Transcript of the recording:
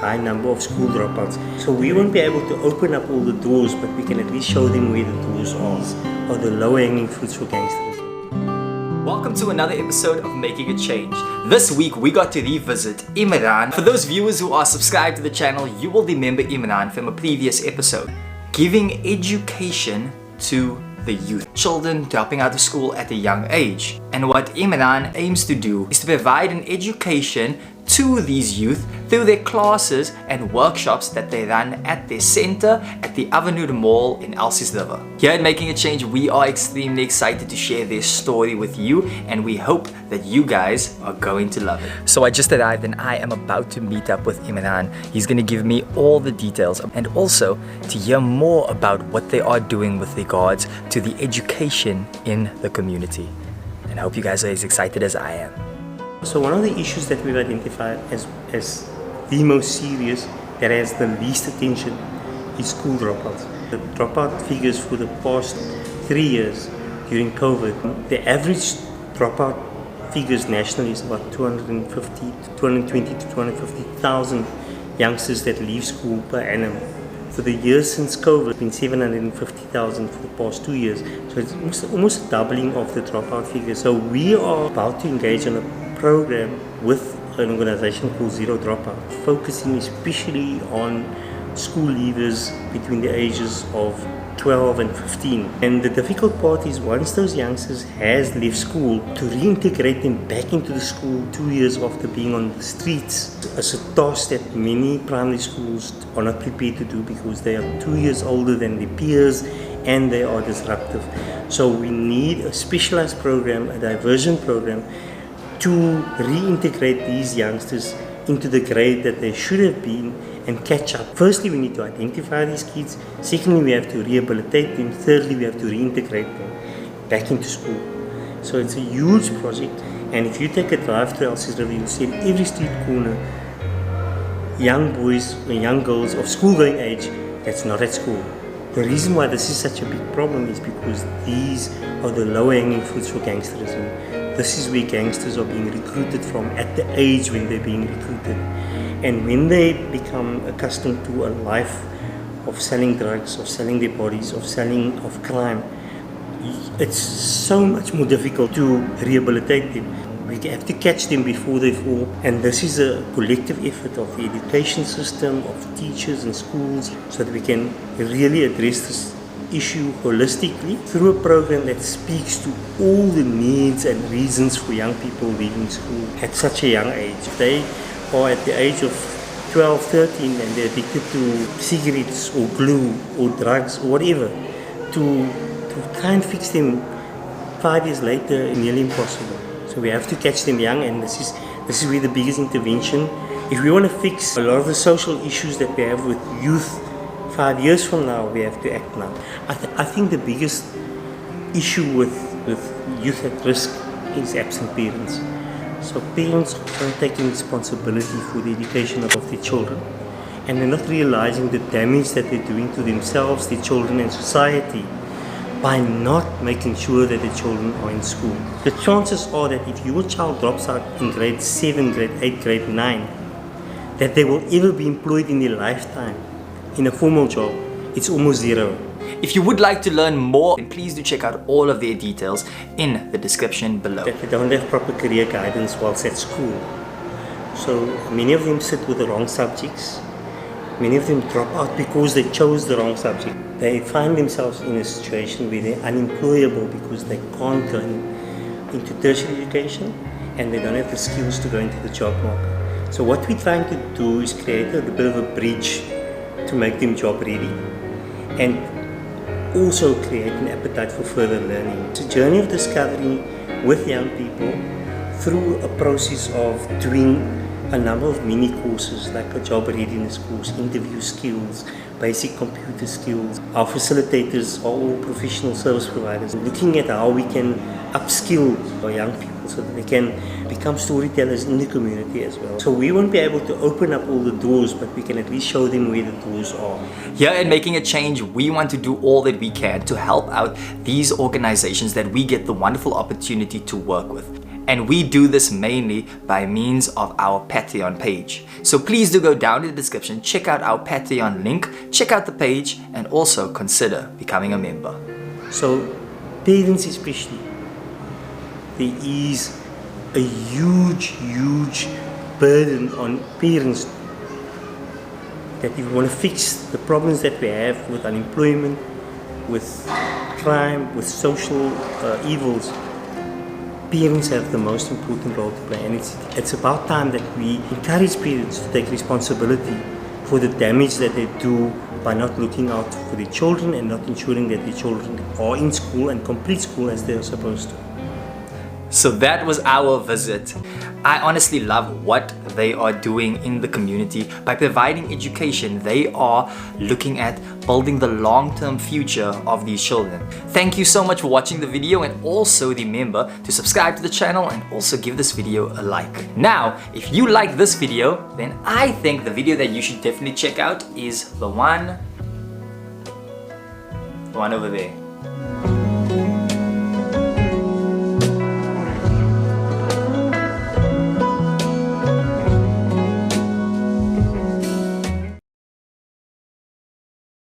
high number of school dropouts. So we won't be able to open up all the doors, but we can at least show them where the doors are, or the low-hanging fruits for gangsters. Welcome to another episode of Making a Change. This week we got to revisit Imran. For those viewers who are subscribed to the channel, you will remember Imran from a previous episode. Giving education to the youth. Children dropping out of school at a young age. And what Imran aims to do is to provide an education to these youth through their classes and workshops that they run at their center at the Avonwood Mall in Elsies River. Here at Making a Change, we are extremely excited to share their story with you, and we hope that you guys are going to love it. So I just arrived and I am about to meet up with Imran. He's going to give me all the details and also to hear more about what they are doing with regards to the education in the community. And I hope you guys are as excited as I am. So one of the issues that we've identified as the most serious, that has the least attention, is school dropouts. The dropout figures for the past 3 years during COVID, the average dropout figures nationally is about 220 to 250,000 youngsters that leave school per annum. For the years since COVID, it's been 750,000 for the past 2 years. So it's almost a doubling of the dropout figure. So we are about to engage on a program with an organization called Zero Dropout, focusing especially on school leavers between the ages of 12 and 15. And the difficult part is once those youngsters has left school, to reintegrate them back into the school 2 years after being on the streets is a task that many primary schools are not prepared to do because they are 2 years older than their peers and they are disruptive. So we need a specialized program, a diversion program, to reintegrate these youngsters into the grade that they should have been and catch up. Firstly, we need to identify these kids. Secondly, we have to rehabilitate them. Thirdly, we have to reintegrate them back into school. So it's a huge project. And if you take a drive to Elsies River, you'll see at every street corner young boys and young girls of school-going age that's not at school. The reason why this is such a big problem is because these are the low-hanging fruits for gangsterism. This is where gangsters are being recruited from at the age when they're being recruited. And when they become accustomed to a life of selling drugs, of selling their bodies, of crime, it's so much more difficult to rehabilitate them. We have to catch them before they fall. And this is a collective effort of the education system, of teachers and schools, so that we can really address this issue holistically through a program that speaks to all the needs and reasons for young people leaving school at such a young age. They are at the age of 12, 13 and they're addicted to cigarettes or glue or drugs or whatever. To try and fix them 5 years later is nearly impossible. So we have to catch them young, and this is where the biggest intervention. If we want to fix a lot of the social issues that we have with youth 5 years from now, we have to act now. I think the biggest issue with youth at risk is absent parents. So parents aren't taking responsibility for the education of their children, and they're not realizing the damage that they're doing to themselves, their children and society by not making sure that the children are in school. The chances are that if your child drops out in grade 7, grade 8, grade 9, that they will ever be employed in their lifetime in a formal job, it's almost zero. If you would like to learn more, then please do check out all of their details in the description below. That they don't have proper career guidance whilst at school. So many of them sit with the wrong subjects. Many of them drop out because they chose the wrong subject. They find themselves in a situation where they're unemployable because they can't go into tertiary education and they don't have the skills to go into the job market. So what we're trying to do is create a bit of a bridge to make them job ready and also create an appetite for further learning. It's a journey of discovery with young people through a process of doing a number of mini courses like a job readiness course, interview skills, basic computer skills. Our facilitators are all professional service providers, looking at how we can upskill our young people so that they can become storytellers in the community as well. So we won't be able to open up all the doors, but we can at least show them where the doors are. Here at Making a Change, we want to do all that we can to help out these organizations that we get the wonderful opportunity to work with. And we do this mainly by means of our Patreon page. So please do go down in the description, check out our Patreon link, check out the page, and also consider becoming a member. So, parents especially, there is a huge burden on parents that if we want to fix the problems that we have with unemployment, with crime, with social evils, parents have the most important role to play, and it's about time that we encourage parents to take responsibility for the damage that they do by not looking out for their children and not ensuring that their children are in school and complete school as they are supposed to. So that was our visit. I honestly love what they are doing in the community. By providing education, they are looking at building the long-term future of these children. Thank you so much for watching the video, and also remember to subscribe to the channel and also give this video a like. Now, if you like this video, then I think the video that you should definitely check out is the one over there.